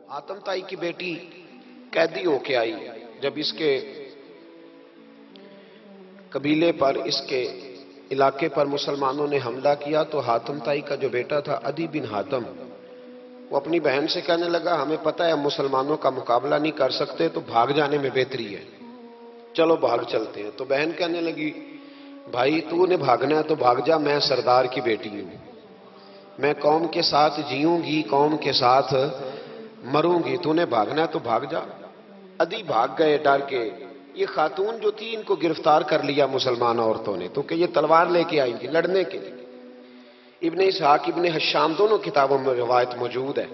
آتم تائی کی بیٹی قیدی ہو کے آئی جب اس کے قبیلے پر، اس کے علاقے پر مسلمانوں نے حملہ کیا تو حاتم تائی کا جو بیٹا تھا عدی بن حاتم، وہ اپنی بہن سے کہنے لگا ہمیں پتہ ہے ہم مسلمانوں کا مقابلہ نہیں کر سکتے تو بھاگ جانے میں بہتری ہے، چلو بھاگ چلتے ہیں۔ تو بہن کہنے لگی بھائی تو نے بھاگنا ہے تو بھاگ جا، میں سردار کی بیٹی ہوں، میں قوم کے ساتھ جیوں گی، قوم کے ساتھ مروں گی، تو نے بھاگنا ہے تو بھاگ جا۔ عدی بھاگ گئے ڈر کے۔ یہ خاتون جو تھی ان کو گرفتار کر لیا مسلمان عورتوں نے، تو کہ یہ تلوار لے کے آئی تھی لڑنے کے لیے۔ ابن اسحاق ابن حشام دونوں کتابوں میں روایت موجود ہے۔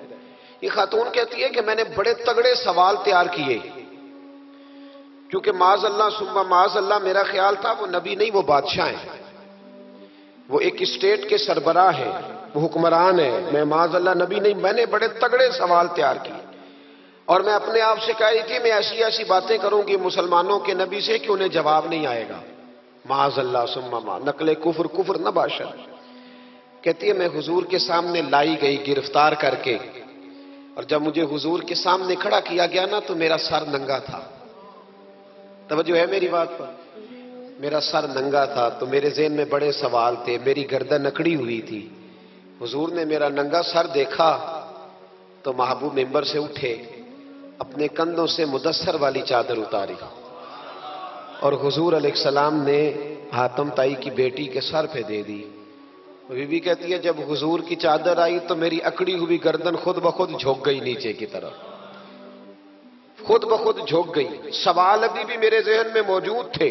یہ خاتون کہتی ہے کہ میں نے بڑے تگڑے سوال تیار کیے، کیونکہ معاذ اللہ ثم معاذ اللہ میرا خیال تھا وہ نبی نہیں، وہ بادشاہ ہیں، وہ ایک اسٹیٹ کے سربراہ ہیں، وہ حکمران ہیں، میں معاذ اللہ نبی نہیں۔ میں نے بڑے تگڑے سوال تیار کیے اور میں اپنے آپ سے کہا رہی تھی میں ایسی ایسی باتیں کروں گی مسلمانوں کے نبی سے کہ انہیں جواب نہیں آئے گا، معاذ اللہ ثم معاذ، نقل کفر کفر نہ باشد۔ کہتی ہے میں حضور کے سامنے لائی گئی گرفتار کر کے، اور جب مجھے حضور کے سامنے کھڑا کیا گیا نا تو میرا سر ننگا تھا۔ توجہ ہے میری بات پر؟ میرا سر ننگا تھا تو میرے ذہن میں بڑے سوال تھے، میری گردن اکڑی ہوئی تھی۔ حضور نے میرا ننگا سر دیکھا تو محبوب ممبر سے اٹھے، اپنے کندھوں سے مدثر والی چادر اتاری اور حضور علیہ السلام نے حاتم تائی کی بیٹی کے سر پہ دے دی۔ بی بی کہتی ہے جب حضور کی چادر آئی تو میری اکڑی ہوئی گردن خود بخود جھک گئی نیچے کی طرف، خود بخود جھک گئی۔ سوال ابھی بھی میرے ذہن میں موجود تھے۔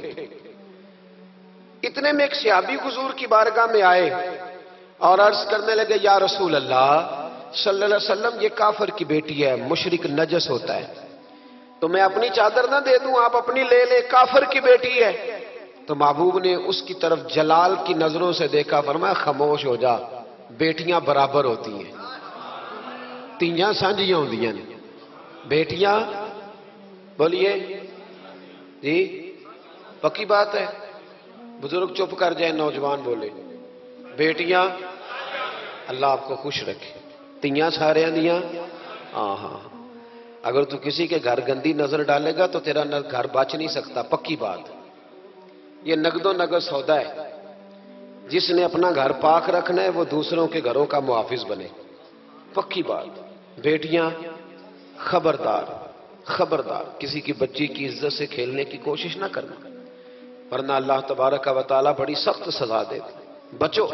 اتنے میں ایک صحابی حضور کی بارگاہ میں آئے اور عرض کرنے لگے یا رسول اللہ صلی اللہ علیہ وسلم یہ کافر کی بیٹی ہے، مشرک نجس ہوتا ہے، تو میں اپنی چادر نہ دے دوں، آپ اپنی لے لے، کافر کی بیٹی ہے۔ تو محبوب نے اس کی طرف جلال کی نظروں سے دیکھا، فرمایا خاموش ہو جا، بیٹیاں برابر ہوتی ہیں، تیاں سانجیاں ہوندیاں نے، بیٹیاں بولیے جی پکی بات ہے، بزرگ چپ کر جائیں، نوجوان بولے بیٹیاں، اللہ آپ کو خوش رکھے، تیاں سارے دیاں، ہاں ہاں، اگر تو کسی کے گھر گندی نظر ڈالے گا تو تیرا گھر بچ نہیں سکتا، پکی بات۔ یہ نقد و نقد سودا ہے، جس نے اپنا گھر پاک رکھنا ہے وہ دوسروں کے گھروں کا محافظ بنے، پکی بات۔ بیٹیاں خبردار خبردار، کسی کی بچی کی عزت سے کھیلنے کی کوشش نہ کرنا، ورنہ اللہ تبارک و تعالیٰ بڑی سخت سزا دے، بچو۔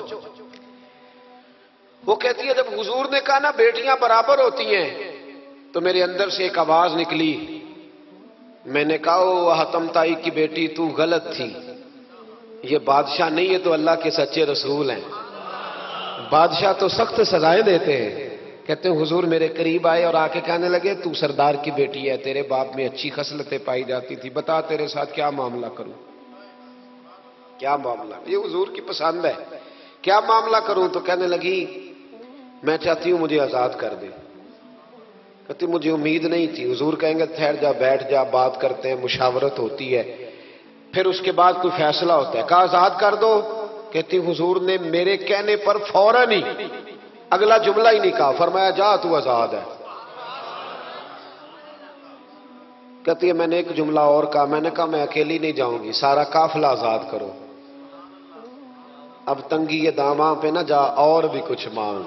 وہ کہتی ہے جب حضور نے کہا نا بیٹیاں برابر ہوتی ہیں تو میرے اندر سے ایک آواز نکلی، میں نے کہا او حاتم تائی کی بیٹی تو غلط تھی، یہ بادشاہ نہیں ہے تو اللہ کے سچے رسول ہیں، بادشاہ تو سخت سزائیں دیتے ہیں۔ کہتے ہیں حضور میرے قریب آئے اور آ کے کہنے لگے تو سردار کی بیٹی ہے، تیرے باپ میں اچھی خصلتیں پائی جاتی تھی، بتا تیرے ساتھ کیا معاملہ کروں، کیا معاملہ، یہ حضور کی پسند ہے، کیا معاملہ کروں؟ تو کہنے لگی میں چاہتی ہوں مجھے آزاد کر دے۔ کہتی مجھے امید نہیں تھی، حضور کہیں گے ٹھہر جا، بیٹھ جا، بات کرتے ہیں، مشاورت ہوتی ہے، پھر اس کے بعد کوئی فیصلہ ہوتا ہے۔ کہا آزاد کر دو۔ کہتی حضور نے میرے کہنے پر فوراً ہی اگلا جملہ ہی نہیں کہا، فرمایا جا تو آزاد ہے۔ کہتی ہے میں نے ایک جملہ اور کہا، میں نے کہا میں اکیلی نہیں جاؤں گی، سارا قافلہ آزاد کرو، اب تنگی یہ داماں پہ نہ جا، اور بھی کچھ مانگ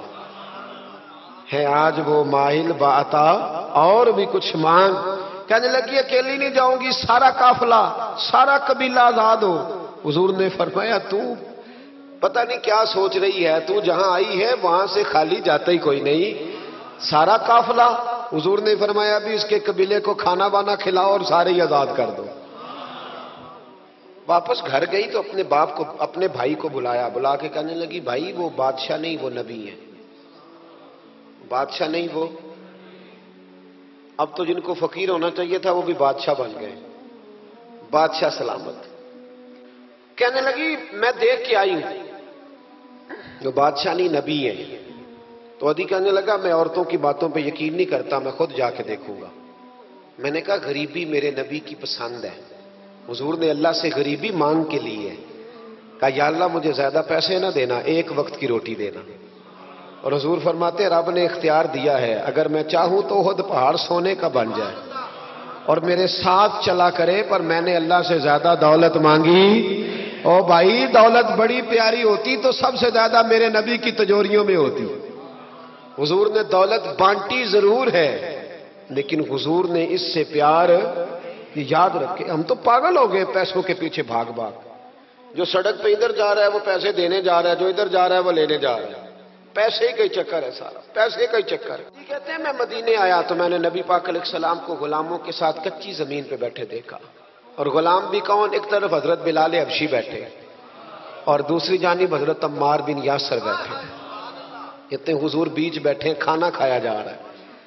ہے آج وہ ماہل باتا، اور بھی کچھ مانگ۔ کہنے لگی اکیلی نہیں جاؤں گی، سارا قافلہ سارا قبیلہ آزاد ہو۔ حضور نے فرمایا تو پتہ نہیں کیا سوچ رہی ہے، تو جہاں آئی ہے وہاں سے خالی جاتا ہی کوئی نہیں، سارا قافلہ۔ حضور نے فرمایا بھی اس کے قبیلے کو کھانا بانا کھلاؤ اور سارے ہی آزاد کر دو۔ واپس گھر گئی تو اپنے باپ کو، اپنے بھائی کو بلایا، بلا کے کہنے لگی بھائی وہ بادشاہ نہیں وہ نبی ہے، بادشاہ نہیں وہ، اب تو جن کو فقیر ہونا چاہیے تھا وہ بھی بادشاہ بن گئے، بادشاہ سلامت۔ کہنے لگی میں دیکھ کے آئی ہوں جو بادشاہ نہیں نبی ہے۔ تو عدی کہنے لگا میں عورتوں کی باتوں پہ یقین نہیں کرتا، میں خود جا کے دیکھوں گا۔ میں نے کہا غریبی میرے نبی کی پسند ہے، حضور نے اللہ سے غریبی مانگ کے لی ہے، کہا یا اللہ مجھے زیادہ پیسے نہ دینا، ایک وقت کی روٹی دینا۔ اور حضور فرماتے رب نے اختیار دیا ہے، اگر میں چاہوں تو احد پہاڑ سونے کا بن جائے اور میرے ساتھ چلا کرے، پر میں نے اللہ سے زیادہ دولت مانگی۔ او بھائی، دولت بڑی پیاری ہوتی تو سب سے زیادہ میرے نبی کی تجوریوں میں ہوتی۔ حضور نے دولت بانٹی ضرور ہے، لیکن حضور نے اس سے پیار، یاد رکھے ہم تو پاگل ہو گئے پیسوں کے پیچھے بھاگ بھاگ۔ جو سڑک پہ ادھر جا رہا ہے وہ پیسے دینے جا رہا ہے، جو ادھر جا رہا ہے وہ لینے جا رہا ہے۔ پیسے کا ہی چکر ہے سارا، پیسے کا ہی چکر ہے۔ یہ کہتے ہیں میں مدینے آیا تو میں نے نبی پاک علیہ السلام کو غلاموں کے ساتھ کچی زمین پہ بیٹھے دیکھا، اور غلام بھی کون؟ ایک طرف حضرت بلال حبشی بیٹھے اور دوسری جانب حضرت عمار بن یاسر بیٹھے۔ کہتے ہیں حضور بیچ بیٹھے، کھانا کھایا جا رہا ہے،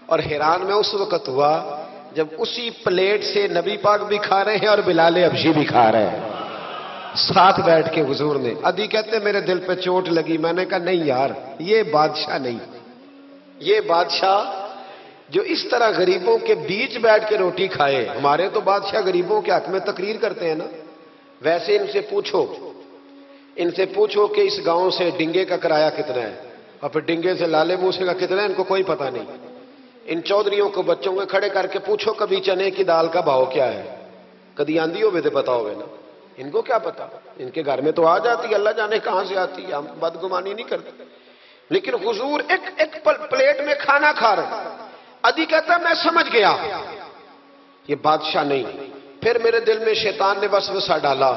اور حیران میں اس وقت ہوا جب اسی پلیٹ سے نبی پاک بھی کھا رہے ہیں اور بلال حبشی بھی کھا رہے ہیں ساتھ بیٹھ کے حضور نے۔ ادھی کہتے میرے دل پہ چوٹ لگی، میں نے کہا نہیں یار، یہ بادشاہ نہیں، یہ بادشاہ جو اس طرح غریبوں کے بیچ بیٹھ کے روٹی کھائے۔ ہمارے تو بادشاہ غریبوں کے حق میں تقریر کرتے ہیں نا، ویسے ان سے پوچھو کہ اس گاؤں سے ڈنگے کا کرایہ کتنا ہے، اور پھر ڈنگے سے لالے موسے کا کتنا ہے، ان کو کوئی پتہ نہیں۔ ان چودھریوں کو بچوں کو کھڑے کر کے پوچھو کبھی چنے کی دال کا بھاؤ کیا ہے، کدی آندھی ہوئے تو پتا ہوئے نا، ان کو کیا پتا؟ ان کے گھر میں تو آ جاتی ہے، اللہ جانے کہاں سے آتی ہے، ہم بدگمانی نہیں کرتے۔ لیکن حضور ایک پلیٹ میں کھانا کھا رہے۔ ادھی کہتا میں سمجھ گیا یہ بادشاہ نہیں۔ پھر میرے دل میں شیطان نے وسوسہ ڈالا،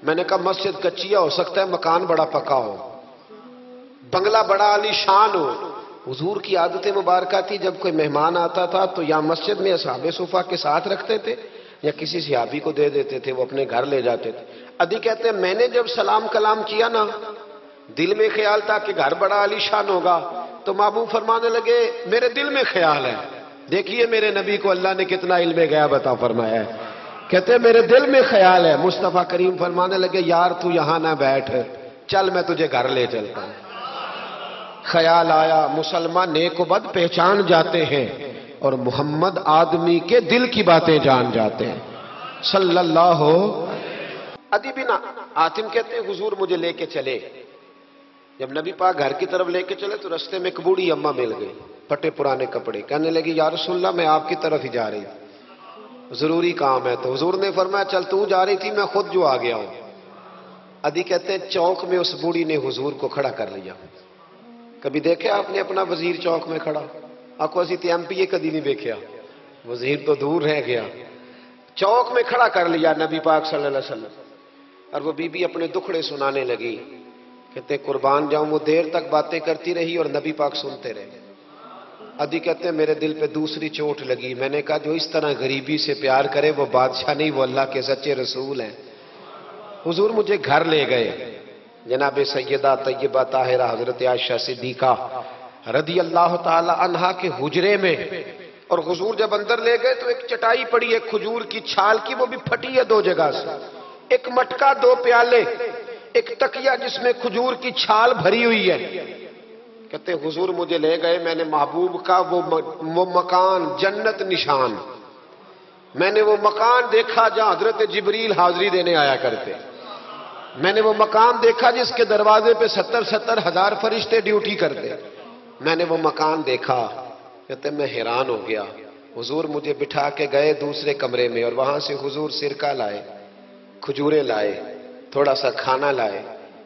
میں نے کہا مسجد کچیا ہو سکتا ہے، مکان بڑا پکا ہو، بنگلہ بڑا عالی شان ہو۔ حضور کی عادت مبارکہ تھی جب کوئی مہمان آتا تھا تو یا مسجد میں اصحاب صفہ کے ساتھ رکھتے تھے یا کسی صحابی کو دے دیتے تھے، وہ اپنے گھر لے جاتے تھے۔ ادھی کہتے ہیں میں نے جب سلام کلام کیا نا، دل میں خیال تھا کہ گھر بڑا عالی شان ہوگا، تو محبوب فرمانے لگے میرے دل میں خیال ہے۔ دیکھیے میرے نبی کو اللہ نے کتنا علم غیب عطا فرمایا ہے۔ کہتے ہیں میرے دل میں خیال ہے۔ مصطفیٰ کریم فرمانے لگے یار تو یہاں نہ بیٹھ، چل میں تجھے گھر لے چلتا ہوں۔ خیال آیا مسلمان نیک و بد پہچان جاتے ہیں، اور محمد آدمی کے دل کی باتیں جان جاتے ہیں صلی اللہ ہو۔ عدی بن حاتم کہتے ہیں حضور مجھے لے کے چلے۔ جب نبی پاک گھر کی طرف لے کے چلے تو رستے میں ایک بوڑھی اماں مل گئی، پھٹے پرانے کپڑے، کہنے لگی یا رسول اللہ میں آپ کی طرف ہی جا رہی تھی، ضروری کام ہے۔ تو حضور نے فرمایا چل تو جا رہی تھی، میں خود جو آ گیا ہوں۔ عدی کہتے ہیں چوک میں اس بوڑھی نے حضور کو کھڑا کر لیا۔ کبھی دیکھے آپ نے اپنا وزیر چوک میں کھڑا؟ آکو اسی تے ایم پی اے کدی نہیں دیکھیا، وزیر تو دور رہ گیا۔ چوک میں کھڑا کر لیا نبی پاک صلی اللہ علیہ وسلم، اور وہ بی بی اپنے دکھڑے سنانے لگی۔ کہتے قربان جاؤں وہ دیر تک باتیں کرتی رہی اور نبی پاک سنتے رہے۔ عدی کہتے ہیں میرے دل پہ دوسری چوٹ لگی، میں نے کہا جو اس طرح غریبی سے پیار کرے وہ بادشاہ نہیں، وہ اللہ کے سچے رسول ہیں۔ حضور مجھے گھر لے گئے، جناب سیدہ طیبہ طاہرہ حضرت عائشہ صدیقہ رضی اللہ تعالی عنہا کے حجرے میں، اور حضور جب اندر لے گئے تو ایک چٹائی پڑی ہے کھجور کی چھال کی، وہ بھی پھٹی ہے دو جگہ سے، ایک مٹکا، دو پیالے، ایک تکیہ جس میں کھجور کی چھال بھری ہوئی ہے۔ کہتے حضور مجھے لے گئے، میں نے محبوب کا وہ مکان جنت نشان، میں نے وہ مکان دیکھا جہاں حضرت جبریل حاضری دینے آیا کرتے، میں نے وہ مقام دیکھا جس کے دروازے پہ 70 ہزار فرشتے ڈیوٹی کرتے، میں نے وہ مکان دیکھا۔ کہتے میں حیران ہو گیا۔ حضور مجھے بٹھا کے گئے دوسرے کمرے میں، اور وہاں سے حضور سرکہ لائے، کھجوریں لائے، تھوڑا سا کھانا لائے۔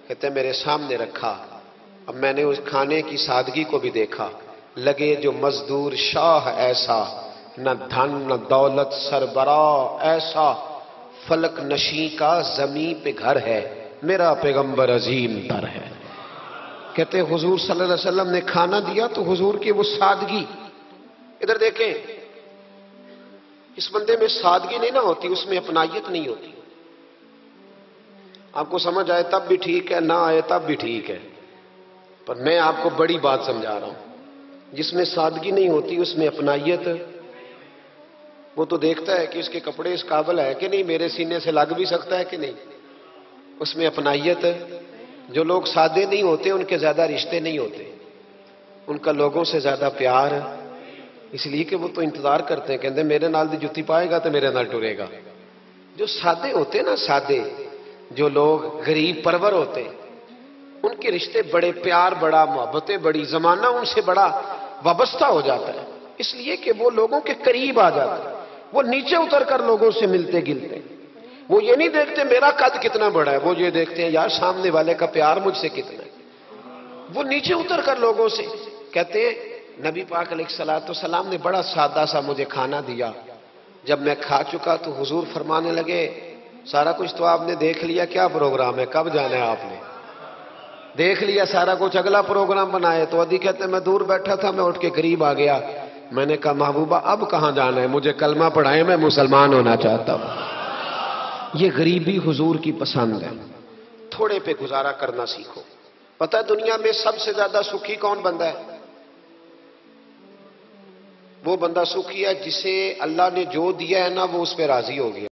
کہتے میرے سامنے رکھا۔ اب میں نے اس کھانے کی سادگی کو بھی دیکھا، لگے جو مزدور شاہ ایسا، نہ دھن نہ دولت سربراہ ایسا، فلک نشیں کا زمین پہ گھر ہے، میرا پیغمبر عظیم در ہے۔ کہتے حضور صلی اللہ علیہ وسلم نے کھانا دیا تو حضور کی وہ سادگی، ادھر دیکھیں اس بندے میں سادگی نہیں نہ ہوتی، اس میں اپنائیت نہیں ہوتی۔ آپ کو سمجھ آئے تب بھی ٹھیک ہے، نہ آئے تب بھی ٹھیک ہے، پر میں آپ کو بڑی بات سمجھا رہا ہوں۔ جس میں سادگی نہیں ہوتی اس میں اپنائیت، وہ تو دیکھتا ہے کہ اس کے کپڑے اس قابل ہے کہ نہیں، میرے سینے سے لگ بھی سکتا ہے کہ نہیں، اس میں اپنائیت۔ جو لوگ سادے نہیں ہوتے ان کے زیادہ رشتے نہیں ہوتے، ان کا لوگوں سے زیادہ پیار، اس لیے کہ وہ تو انتظار کرتے ہیں، کہتے ہیں میرے نال دی جتی پائے گا تو میرے نال ٹرے گا۔ جو سادے ہوتے نا، سادے جو لوگ غریب پرور ہوتے، ان کے رشتے بڑے پیار، بڑا محبتیں، بڑی زمانہ ان سے بڑا وابستہ ہو جاتا ہے، اس لیے کہ وہ لوگوں کے قریب آ جاتا ہے، وہ نیچے اتر کر لوگوں سے ملتے گلتے، وہ یہ نہیں دیکھتے میرا قد کتنا بڑا ہے، وہ یہ دیکھتے ہیں یار سامنے والے کا پیار مجھ سے کتنا ہے۔ وہ نیچے اتر کر لوگوں سے کہتے ہیں نبی پاک علیہ الصلوۃ والسلام نے بڑا سادہ سا مجھے کھانا دیا، جب میں کھا چکا تو حضور فرمانے لگے سارا کچھ تو آپ نے دیکھ لیا، کیا پروگرام ہے، کب جانا ہے؟ آپ نے دیکھ لیا سارا کچھ، اگلا پروگرام بنائے۔ تو ادی کہتے ہیں میں دور بیٹھا تھا، میں اٹھ کے قریب آ گیا، میں نے کہا محبوبہ اب کہاں جانا ہے، مجھے کلمہ پڑھائے، میں مسلمان ہونا چاہتا ہوں۔ یہ غریبی حضور کی پسند ہے، تھوڑے پہ گزارا کرنا سیکھو۔ پتہ ہے دنیا میں سب سے زیادہ سکھی کون بندہ ہے؟ وہ بندہ سکھی ہے جسے اللہ نے جو دیا ہے نا وہ اس پہ راضی ہو گیا۔